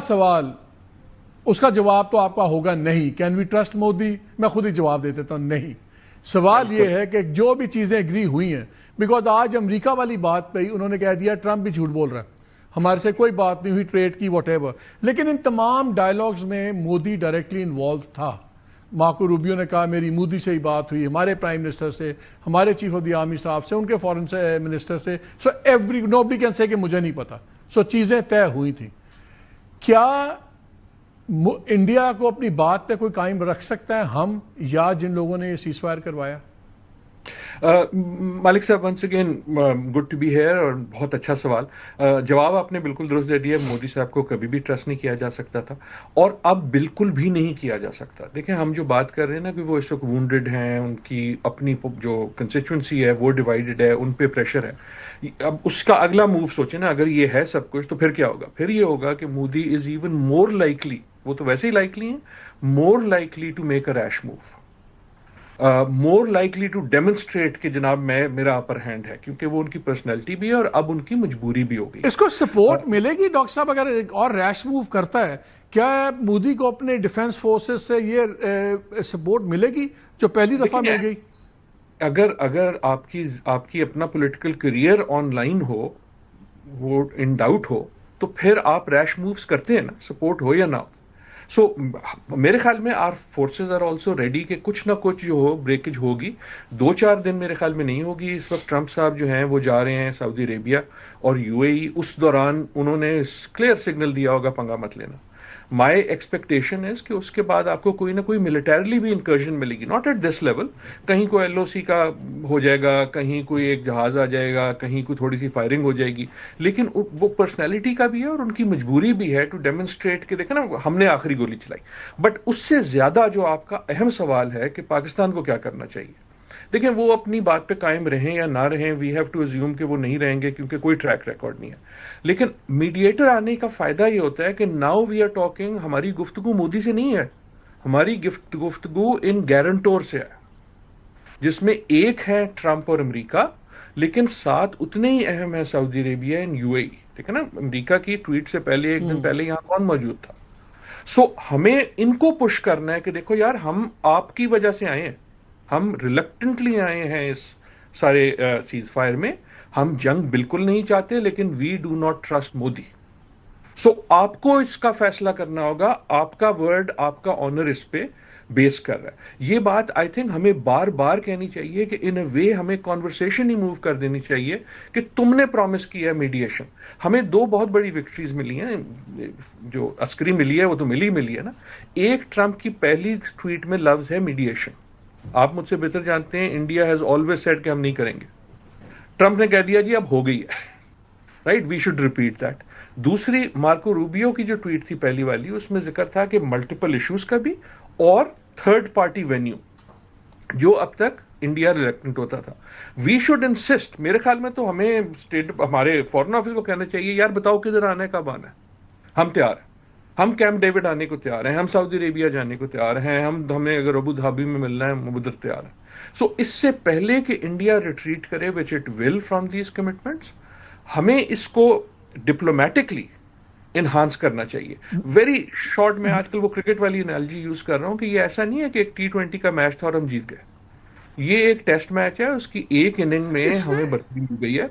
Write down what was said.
سوال اس کا جواب تو آپ کا ہوگا نہیں. Can we trust Modi? میں خود ہی جواب دے دیتا ہوں نہیں. سوال یہ ہے کہ جو بھی چیزیں اگری ہوئی ہیں، بیکاز آج امریکہ والی بات پہ انہوں نے کہہ دیا ٹرمپ بھی جھوٹ بول رہا ہے، ہمارے سے کوئی بات نہیں ہوئی ٹریڈ کی واٹ ایور. لیکن ان تمام ڈائلاگز میں مودی ڈائریکٹلی انوالو تھا. مارکو روبیو نے کہا میری مودی سے ہی بات ہوئی، ہمارے پرائم منسٹر سے، ہمارے chief of the army staff سے، ان کے فورن منسٹر سے. So every nobody can say کہ مجھے نہیں پتا. سو چیزیں طے ہوئی تھیں. کیا انڈیا کو اپنی بات پہ کوئی قائم رکھ سکتا ہے ہم یا جن لوگوں نے یہ سیز فائر کروایا؟ مالک صاحب once again good to be here, اور بہت اچھا سوال. جواب آپ نے بالکل درست دے دیا. مودی صاحب کو کبھی بھی ٹرسٹ نہیں کیا جا سکتا تھا، اور اب بالکل بھی نہیں کیا جا سکتا. دیکھیں ہم جو بات کر رہے ہیں نا کہ وہ اس وقت وونڈڈ ہیں، ان کی اپنی جو کنسٹیچوئنسی ہے وہ ڈیوائیڈڈ ہے، ان پہ پریشر ہے. اب اس کا اگلا موو سوچیں نا، اگر یہ ہے سب کچھ تو پھر کیا ہوگا؟ پھر یہ ہوگا کہ Modi is even more likely, وہ تو ویسے ہی لائکلی ہیں، more likely to make a rash move, more likely to demonstrate کہ جناب میرا اپر ہینڈ ہے، کیونکہ وہ ان کی پرسنالٹی بھی ہے اور اب ان کی مجبوری بھی ہو گئی. اس کو سپورٹ ملے گی ڈاکٹر صاحب اگر ایک اور ریش موو کرتا ہے؟ کیا مودی کو اپنے ڈیفنس فورسز سے یہ سپورٹ ملے گی جو پہلی دفعہ مل گئی؟ اگر آپ کی اپنا پولیٹیکل کریئر آن لائن ہو، وہ ان ڈاؤٹ ہو، تو پھر آپ ریش مووز کرتے ہیں نا، سپورٹ ہو یا نہ ہو. سو میرے خیال میں our forces are also ready کہ کچھ نہ کچھ جو ہو بریکج ہوگی. 2-4 دن میرے خیال میں نہیں ہوگی. اس وقت ٹرمپ صاحب جو ہیں وہ جا رہے ہیں سعودی عربیہ اور یو اے ای. اس دوران انہوں نے کلیئر سگنل دیا ہوگا پنگا مت لینا. مائی ایکسپیکٹیشن از کہ اس کے بعد آپ کو کوئی نہ کوئی ملٹریلی بھی انکرجن ملے گی، ناٹ ایٹ دس لیول. کہیں کوئی ایل او سی کا ہو جائے گا، کہیں کوئی ایک جہاز آ جائے گا، کہیں کوئی تھوڑی سی فائرنگ ہو جائے گی. لیکن وہ پرسنالٹی کا بھی ہے اور ان کی مجبوری بھی ہے ٹو ڈیمونسٹریٹ کہ دیکھیں نا ہم نے آخری گولی چلائی. بٹ اس سے زیادہ جو آپ کا اہم سوال ہے کہ پاکستان کو کیا کرنا چاہیے، دیکھیں وہ اپنی بات پہ قائم رہیں یا نہ رہیں، وی ہیو ٹو ازیوم کہ وہ نہیں رہیں گے کیونکہ کوئی ٹریک ریکارڈ نہیں ہے. لیکن میڈیٹر آنے کا فائدہ یہ ہوتا ہے کہ ناؤ وی آر ٹاکنگ، ہماری گفتگو مودی سے نہیں ہے، ہماری گفتگو ان گارنٹور سے ہے، جس میں ایک ہے ٹرمپ اور امریکہ، لیکن ساتھ اتنے ہی اہم ہے سعودی عربیہ اینڈ یو اے ای. ٹھیک ہے نا، امریکہ کی ٹویٹ سے پہلے ایک دن پہلے یہاں کون موجود تھا؟ سو ہمیں ان کو پش کرنا ہے کہ دیکھو یار ہم آپ کی وجہ سے آئے ہیں، ہم ریلکٹنٹلی آئے ہیں اس سارے سیز فائر میں. ہم جنگ بالکل نہیں چاہتے، لیکن we do not trust Modi. So آپ کو اس کا فیصلہ کرنا ہوگا. آپ کا ورڈ، آپ کا آنر اس پہ بیس کر رہا ہے. یہ بات آئی تھنک ہمیں بار بار کہنی چاہیے کہ ان اے وے ہمیں کانورسیشن ہی موو کر دینی چاہیے کہ تم نے پرومس کیا ہے میڈیشن. ہمیں 2 بہت بڑی وکٹریز ملی ہیں، جو عسکری ملی ہے وہ تو ملی ہے نا. ایک ٹرمپ کی پہلی ٹویٹ میں لفظ ہے میڈیشن. آپ مجھ سے بہتر جانتے ہیں انڈیا ہیز آلویز سیڈ کہ ہم نہیں کریں گے. ٹرمپ نے کہہ دیا جی اب ہو گئی ہے، right, we should repeat that. دوسری مارکو روبیو کی جو ٹویٹ تھی پہلی والی، اس میں ذکر تھا کہ ملٹیپل ایشوز کا بھی اور تھرڈ پارٹی وینیو، جو اب تک انڈیا ریلیکٹنٹ ہوتا تھا. We should insist. میرے خیال میں تو ہمیں ہمارے فورن آفس کو کہنا چاہیے یار بتاؤ کدھر آنا ہے، کب آنا ہے، ہم تیار ہیں. ہم کیمپ ڈیوڈ آنے کو تیار ہیں، ہم سعودی عربیہ جانے کو تیار ہیں، ہمیں اگر ابو دھابی میں ملنا ہے ہم ادھر تیار ہیں. سو اس سے پہلے کہ انڈیا ریٹریٹ کرے which it will from these commitments, ہمیں اس کو ڈپلومیٹکلی انہانس کرنا چاہیے. ویری شارٹ میں آج کل وہ کرکٹ والی انالوجی یوز کر رہا ہوں کہ یہ ایسا نہیں ہے کہ ایک T20 کا میچ تھا اور ہم جیت گئے. یہ ایک ٹیسٹ میچ ہے، اس کی ایک اننگ میں ہمیں برتری مل گئی ہے.